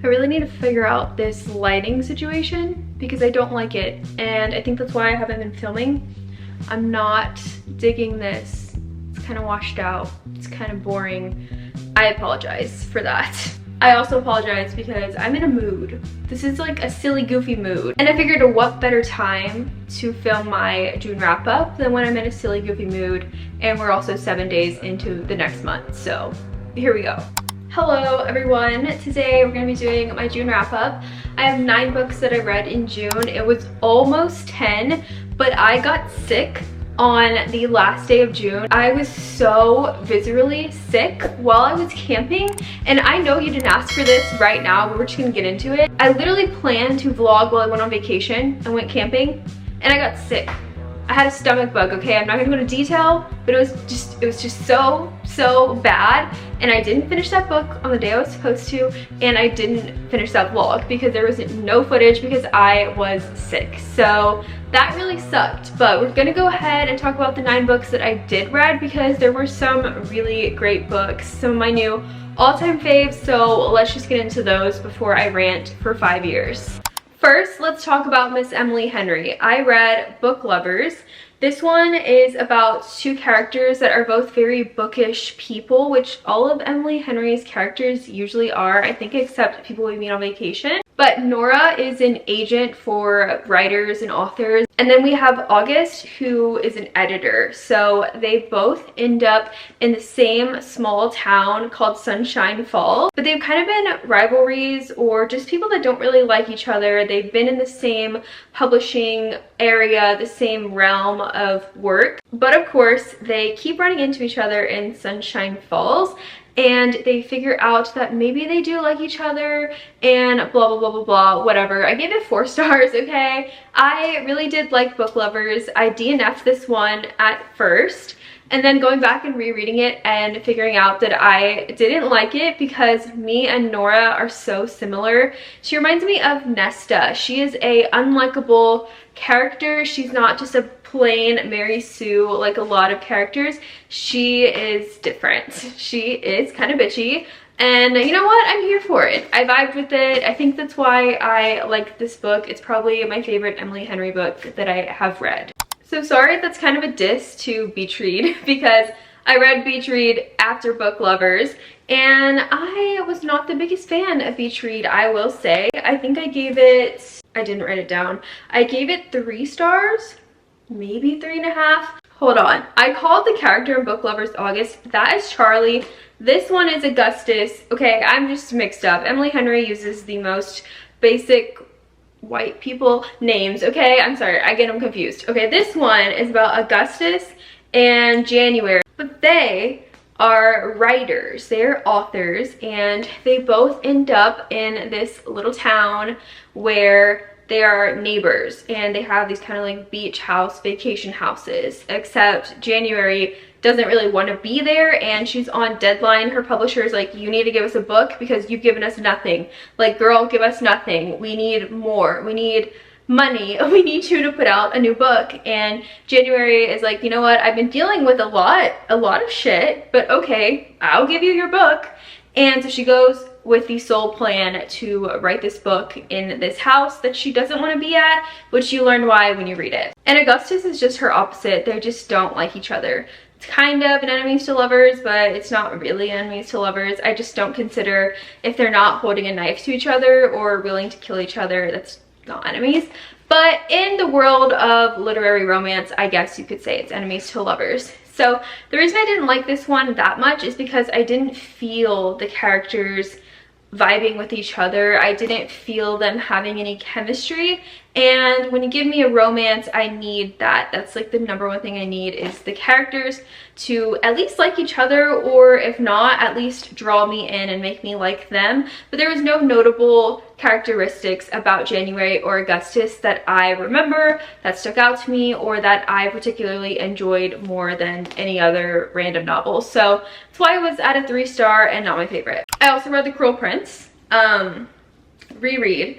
I really need to figure out this lighting situation because I don't like it, and I think that's why I haven't been filming. I'm not digging this. It's kind of washed out. It's kind of boring. I apologize for that. I also apologize because I'm in a mood. This is like a silly, goofy mood. And I figured what better time to film my June wrap up than when I'm in a silly, goofy mood, and we're also 7 days into the next month. So here we go. Hello everyone. Today we're going to be doing my June wrap up. I have 9 books that I read in June. It was almost 10, but I got sick on the last day of June. I was so viscerally sick while I was camping, and I know you didn't ask for this right now, but we're just gonna get into it. I literally planned to vlog while I went on vacation and went camping, and I got sick. I had a stomach bug, okay? I'm not gonna go into detail, but it was just so bad, and I didn't finish that book on the day I was supposed to, and I didn't finish that vlog because there was no footage because I was sick. So that really sucked, but we're gonna go ahead and talk about the 9 books that I did read because there were some really great books, some of my new all-time faves, so let's just get into those before I rant for 5 years. First, let's talk about Miss Emily Henry. I read Book Lovers. This one is about 2 characters that are both very bookish people, which all of Emily Henry's characters usually are, I think, except people we meet on vacation. But Nora is an agent for writers and authors. And then we have August, who is an editor. So they both end up in the same small town called Sunshine Falls. But they've kind of been rivalries or just people that don't really like each other. They've been in the same publishing area, the same realm of work. But of course, they keep running into each other in Sunshine Falls. And they figure out that maybe they do like each other and blah, blah, blah, blah, blah, whatever. I gave it 4 stars, okay? I really did like Book Lovers. I DNF'd this one at first, and then going back and rereading it and figuring out that I didn't like it because me and Nora are so similar. She reminds me of Nesta. She is a unlikable character. She's not just a plain Mary Sue like a lot of characters. She is different. She is kind of bitchy, and you know what? I'm here for it. I vibed with it. I think that's why I like this book. It's probably my favorite Emily Henry book that I have read. So sorry that's kind of a diss to Beach Read because I read Beach Read after Book Lovers, and I was not the biggest fan of Beach Read, I will say. I think I gave it, I didn't write it down, I gave it 3 stars, maybe 3.5. Hold on, I called the character in Book Lovers August. That is Charlie. This one is Augustus. Okay, I'm just mixed up. Emily Henry uses the most basic white people names, okay? I'm sorry, I get them confused. Okay, this one is about Augustus and January, but they are writers, they're authors, and they both end up in this little town where they are neighbors, and they have these kind of like beach house, vacation houses, except January doesn't really want to be there, and she's on deadline. Her publisher is like, you need to give us a book because you've given us nothing. Like, girl, give us nothing. We need more. We need money. We need you to put out a new book. And January is like, you know what? I've been dealing with a lot of shit, but okay, I'll give you your book. And so she goes with the sole plan to write this book in this house that she doesn't want to be at, which you learn why when you read it. And Augustus is just her opposite. They just don't like each other. It's kind of an enemies to lovers, but it's not really enemies to lovers. I just don't consider, if they're not holding a knife to each other or willing to kill each other, that's not enemies. But in the world of literary romance, I guess you could say it's enemies to lovers. So the reason I didn't like this one that much is because I didn't feel the characters vibing with each other. I didn't feel them having any chemistry, and when you give me a romance, I need that. That's like the #1 thing I need, is the characters to at least like each other, or if not, at least draw me in and make me like them. But there was no notable characteristics about January or Augustus that I remember, that stuck out to me, or that I particularly enjoyed more than any other random novel. So that's why it was at a 3-star and not my favorite. I also read The Cruel Prince. Reread.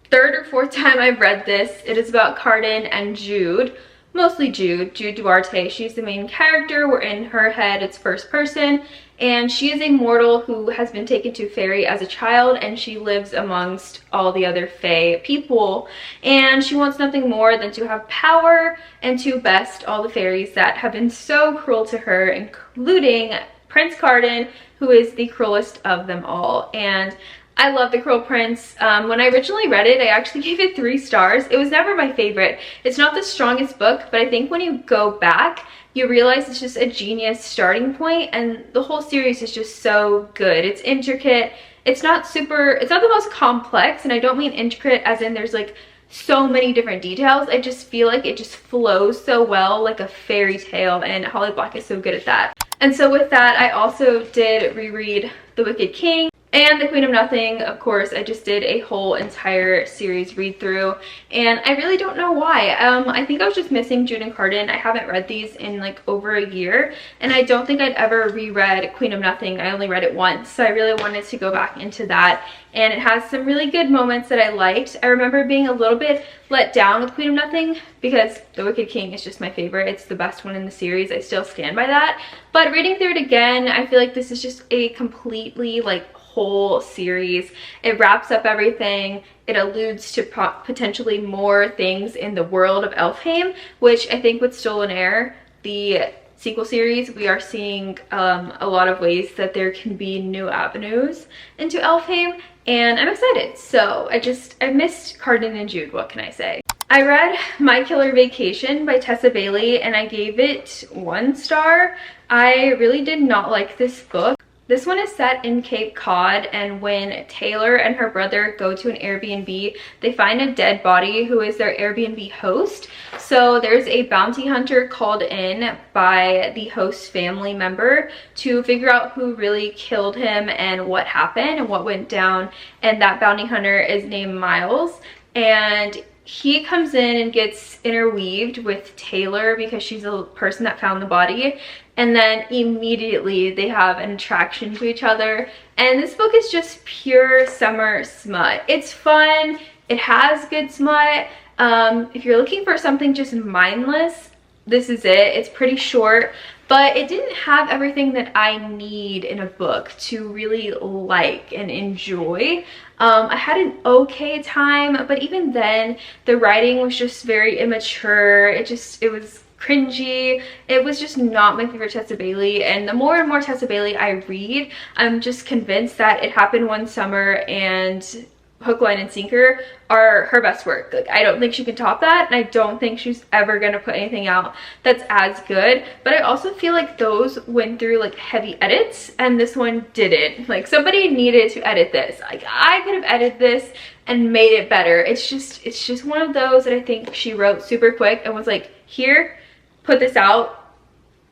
3rd or 4th time I've read this. It is about Cardan and Jude. mostly Jude Duarte. She's the main character, where in her head it's first person, and she is a mortal who has been taken to fairy as a child, and she lives amongst all the other fae people, and she wants nothing more than to have power and to best all the fairies that have been so cruel to her, including Prince Carden, who is the cruelest of them all. And I love The Cruel Prince. When I originally read it, I actually gave it 3 stars. It was never my favorite. It's not the strongest book, but I think when you go back, you realize it's just a genius starting point, and the whole series is just so good. It's intricate. It's not the most complex, and I don't mean intricate as in there's like so many different details. I just feel like it just flows so well, like a fairy tale, and Holly Black is so good at that. And so with that, I also did reread The Wicked King and The Queen of Nothing. Of course, I just did a whole entire series read through, and I really don't know why. I think I was just missing Jude and Carden. I haven't read these in like over a year, and I don't think I'd ever reread Queen of Nothing. I only read it once, so I really wanted to go back into that, and it has some really good moments that I liked. I remember being a little bit let down with Queen of Nothing because The Wicked King is just my favorite. It's the best one in the series. I still stand by that, but reading through it again, I feel like this is just a completely like whole series. It wraps up everything. It alludes to potentially more things in the world of Elfhame, which I think with Stolen Air, the sequel series, we are seeing a lot of ways that there can be new avenues into Elfhame, and I'm excited. So I missed Carden and Jude, what can I say? I read My Killer Vacation by Tessa Bailey, and I gave it 1 star. I really did not like this book. This one is set in Cape Cod, and when Taylor and her brother go to an Airbnb, they find a dead body who is their Airbnb host. So there's a bounty hunter called in by the host family member to figure out who really killed him and what happened and what went down. And that bounty hunter is named Miles, and he comes in and gets interweaved with Taylor because she's the person that found the body, and then immediately they have an attraction to each other. And this book is just pure summer smut. It's fun, it has good smut. If you're looking for something just mindless, this is it. It's pretty short, but it didn't have everything that I need in a book to really like and enjoy. I had an okay time, but even then the writing was just very immature. It was cringy. It was just not my favorite Tessa Bailey, and the more and more Tessa Bailey I read, I'm just convinced that It Happened One Summer and Hook, Line, and Sinker are her best work. Like, I don't think she can top that, and I don't think she's ever gonna put anything out that's as good. But I also feel like those went through like heavy edits, and this one didn't. Like, somebody needed to edit this. Like, I could have edited this and made it better. It's just one of those that I think she wrote super quick and was like, here, put this out.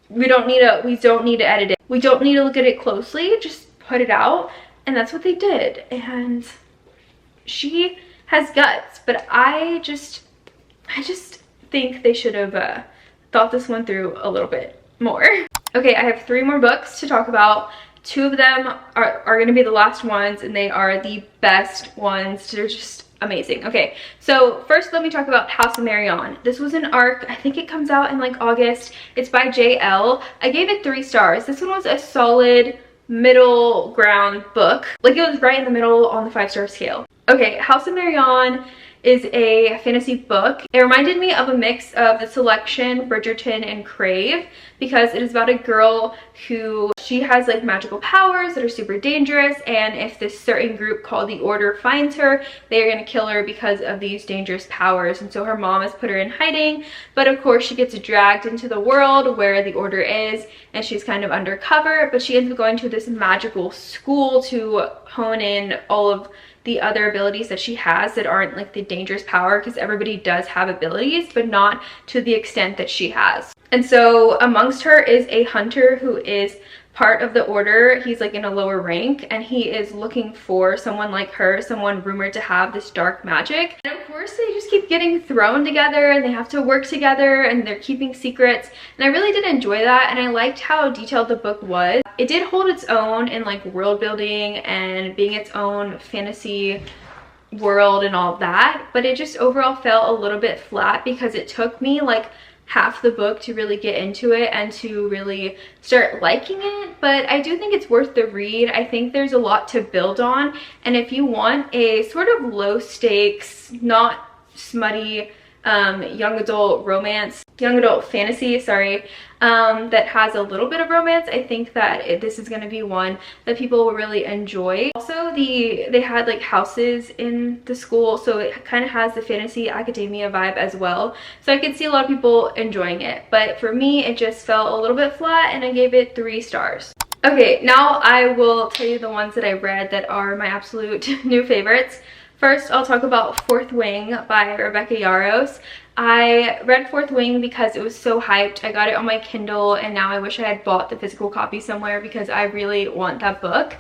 We don't need to edit it. We don't need to look at it closely. Just put it out. And that's what they did. And she has guts, but I just think they should have thought this one through a little bit more. Okay, I have 3 more books to talk about. 2 of them are going to be the last ones, and they are the best ones. They're just amazing. Okay, so first let me talk about House of Marion. This was an arc. I think it comes out in like August. It's by JL. I gave it 3 stars. This one was a solid middle ground book. Like, it was right in the middle on the 5-star scale. Okay, House of Marion is a fantasy book. It reminded me of a mix of The Selection, Bridgerton, and Crave, because it is about a girl who, she has like magical powers that are super dangerous, and if this certain group called the Order finds her, they are going to kill her because of these dangerous powers. And so her mom has put her in hiding, but of course she gets dragged into the world where the Order is, and she's kind of undercover, but she ends up going to this magical school to hone in all of the other abilities that she has that aren't like the dangerous power, because everybody does have abilities, but not to the extent that she has. And so amongst her is a hunter who is part of the Order. He's like in a lower rank, and he is looking for someone like her, someone rumored to have this dark magic. And of course they just keep getting thrown together, and they have to work together, and they're keeping secrets. And I really did enjoy that, and I liked how detailed the book was. It did hold its own in like world building and being its own fantasy world and all that, but it just overall felt a little bit flat because it took me like half the book to really get into it and to really start liking it, but I do think it's worth the read. I think there's a lot to build on, and if you want a sort of low stakes, not smutty young adult fantasy, that has a little bit of romance, I think that this is going to be one that people will really enjoy. Also, they had like houses in the school, so it kind of has the fantasy academia vibe as well, so I could see a lot of people enjoying it, but for me it just felt a little bit flat and I gave it 3 stars. Okay, now I will tell you the ones that I read that are my absolute new favorites. First, I'll talk about Fourth Wing by Rebecca Yarros. I read Fourth Wing because it was so hyped. I got it on my Kindle and now I wish I had bought the physical copy somewhere because I really want that book.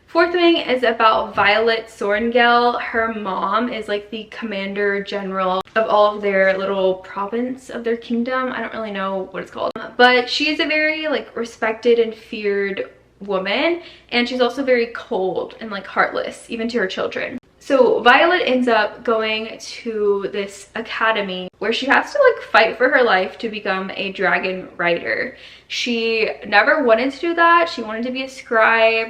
Fourth Wing is about Violet Sorrengail. Her mom is like the commander general of all of their little province of their kingdom. I don't really know what it's called, but she is a very like respected and feared woman, and she's also very cold and like heartless even to her children. So Violet ends up going to this academy where she has to like fight for her life to become a dragon rider. She never wanted to do that. She wanted to be a scribe.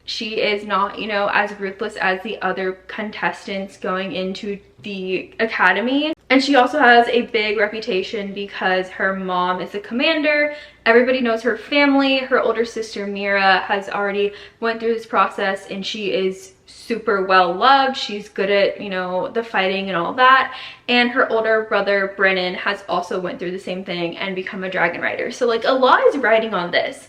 She is not, you know, as ruthless as the other contestants going into the academy. And she also has a big reputation because her mom is a commander. Everybody knows her family. Her older sister Mira has already went through this process and she is super well loved. She's good at, you know, the fighting and all that. And her older brother Brennan has also went through the same thing and become a dragon rider. So like a lot is riding on this.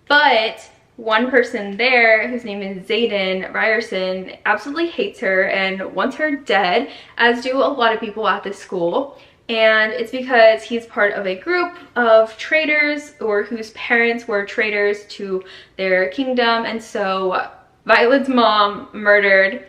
But one person there, whose name is Zayden Ryerson, absolutely hates her and wants her dead, as do a lot of people at this school. And it's because he's part of a group of traders, or whose parents were traders to their kingdom, and so Violet's mom murdered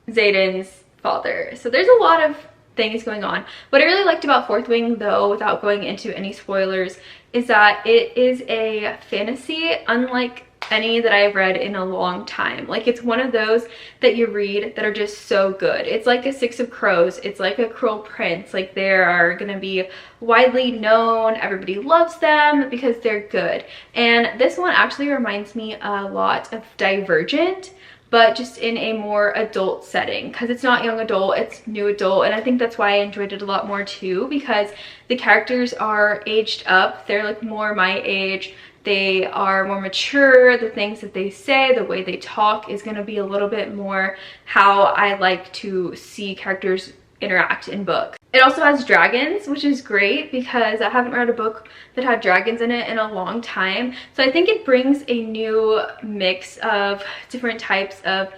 Zayden's father. So there's a lot of things going on. What I really liked about Fourth Wing, though, without going into any spoilers, is that it is a fantasy unlike any that I've read in a long time. Like, it's one of those that you read that are just so good. It's like a Six of Crows. It's like a Cruel Prince. Like, they are gonna be widely known. Everybody loves them because they're good. And this one actually reminds me a lot of Divergent, but just in a more adult setting, because it's not young adult, it's new adult. And I think that's why I enjoyed it a lot more too, because the characters are aged up. They're like more my age. They are more mature. The things that they say, the way they talk is going to be a little bit more how I like to see characters interact in books. It also has dragons, which is great because I haven't read a book that had dragons in it in a long time. So I think it brings a new mix of different types of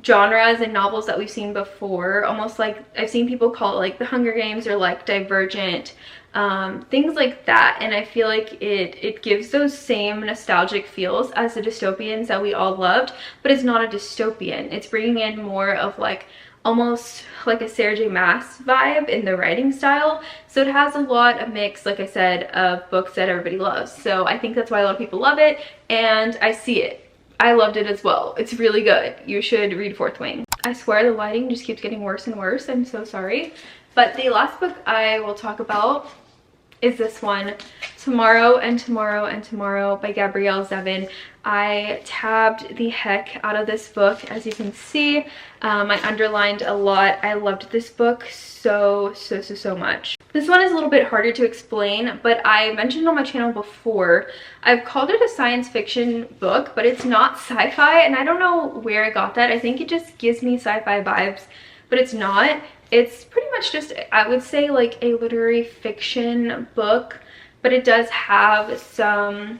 genres and novels that we've seen before. Almost like I've seen people call it like the Hunger Games or like Divergent. Things like that, and I feel like it gives those same nostalgic feels as the dystopians that we all loved, but it's not a dystopian. It's bringing in more of like almost like a Sarah J Maas vibe in the writing style. So it has a lot of mix, like I said, of books that everybody loves. So I think that's why a lot of people love it, and I see it. I loved it as well. It's really good. You should read Fourth Wing. I swear the lighting just keeps getting worse and worse. I'm so sorry. But the last book I will talk about is this one, Tomorrow and Tomorrow and Tomorrow by Gabrielle Zevin. I tabbed the heck out of this book, as you can see. I underlined a lot. I loved this book so much. This one is a little bit harder to explain, but I mentioned on my channel before, I've called it a science fiction book, but it's not sci-fi, and I don't know where I got that. I think it just gives me sci-fi vibes, but it's not. It's pretty much just, I would say, like a literary fiction book, but it does have some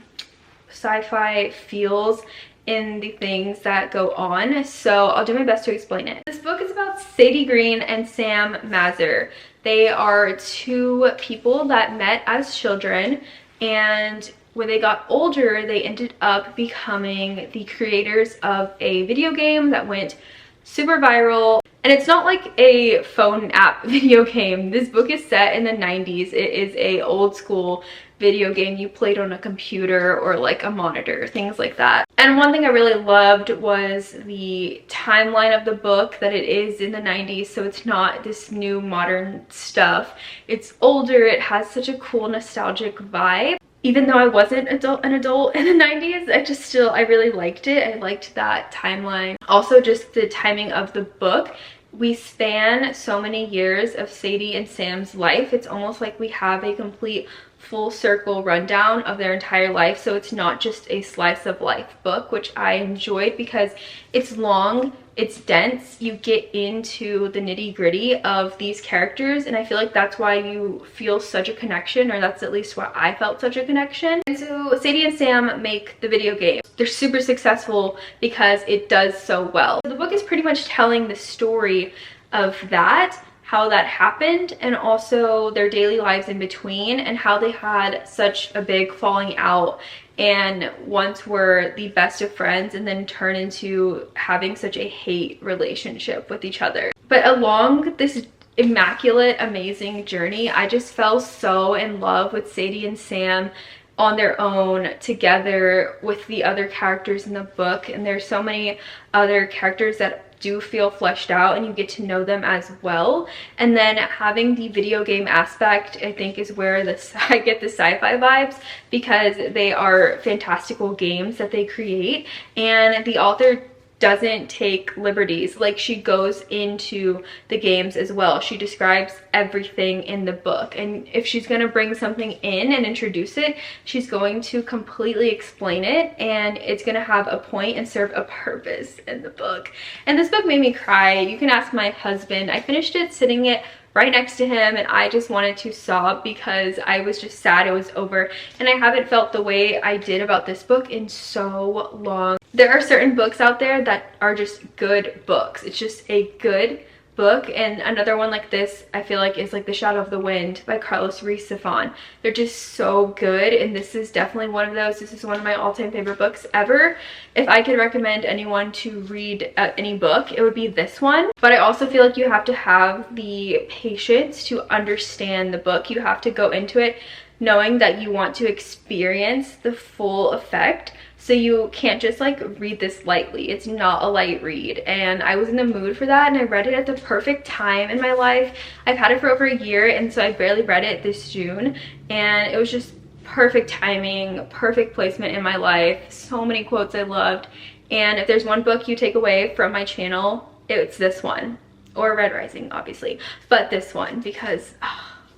sci-fi feels in the things that go on, so I'll do my best to explain it. This book is about Sadie Green and Sam Mazur. They are two people that met as children, and when they got older, they ended up becoming the creators of a video game that went super viral. And it's not like a phone app video game. This book is set in the 90s. It is a old school video game you played on a computer or like a monitor, things like that. And one thing I really loved was the timeline of the book, that it is in the 90s, so it's not this new modern stuff. It's older, it has such a cool nostalgic vibe. Even though I wasn't an adult in the 90s, I really liked it. I liked that timeline. Also, just the timing of the book. We span so many years of Sadie and Sam's life. It's almost like we have a complete full circle rundown of their entire life. So it's not just a slice of life book, which I enjoyed because it's long, it's dense, you get into the nitty-gritty of these characters, and I feel like that's why you feel such a connection, or that's at least why I felt such a connection. And so Sadie and Sam make the video game. They're super successful because it does so well. The book is pretty much telling the story of that, how that happened, and also their daily lives in between, and how they had such a big falling out and once were the best of friends and then turn into having such a hate relationship with each other. But along this immaculate, amazing journey, I just fell so in love with Sadie and Sam on their own, together with the other characters in the book. And there's so many other characters that do feel fleshed out and you get to know them as well. And then having the video game aspect, I think, is where I get the sci-fi vibes, because they are fantastical games that they create, and the author doesn't take liberties. Like, she goes into the games as well. She describes everything in the book, and if she's going to bring something in and introduce it, she's going to completely explain it, and it's going to have a point and serve a purpose in the book. And this book made me cry. You can ask my husband. I finished it sitting it right next to him, and I just wanted to sob because I was just sad it was over, and I haven't felt the way I did about this book in so long. There are certain books out there that are just good books. It's just a good book, and another one like this I feel like is like The Shadow of the Wind by Carlos Ruiz Zafón. They're just so good, and this is definitely one of those. This is one of my all-time favorite books ever. If I could recommend anyone to read any book, it would be this one. But I also feel like you have to have the patience to understand the book. You have to go into it knowing that you want to experience the full effect. So you can't just like read this lightly. It's not a light read, and I was in the mood for that, and I read it at the perfect time in my life. I've had it for over a year, and so I barely read it this June, and it was just perfect timing, perfect placement in my life. So many quotes I loved, and if there's one book you take away from my channel, it's this one, or Red Rising obviously, but this one, because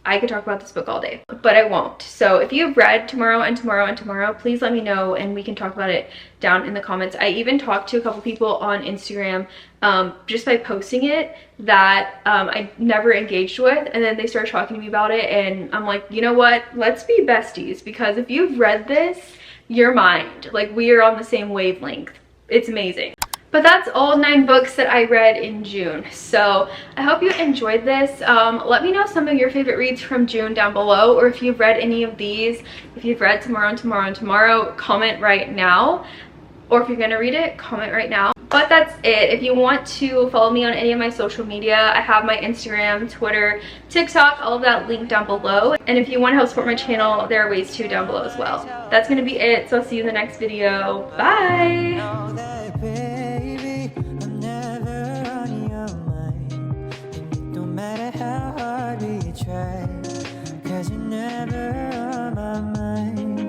I could talk about this book all day, but I won't. So if you've read Tomorrow and Tomorrow and Tomorrow, please let me know and we can talk about it down in the comments. I even talked to a couple people on Instagram just by posting it that I never engaged with, and then they started talking to me about it, and I'm like, you know what, let's be besties, because if you've read this, you're mine. Like, we are on the same wavelength. It's amazing. But that's all 9 books that I read in June. So I hope you enjoyed this. Let me know some of your favorite reads from June down below, or if you've read any of these. If you've read Tomorrow and Tomorrow and Tomorrow, comment right now. Or if you're gonna read it, comment right now. But that's it. If you want to follow me on any of my social media, I have my Instagram, Twitter, TikTok, all of that linked down below. And if you want to help support my channel, there are ways to down below as well. That's gonna be it. So I'll see you in the next video. Bye!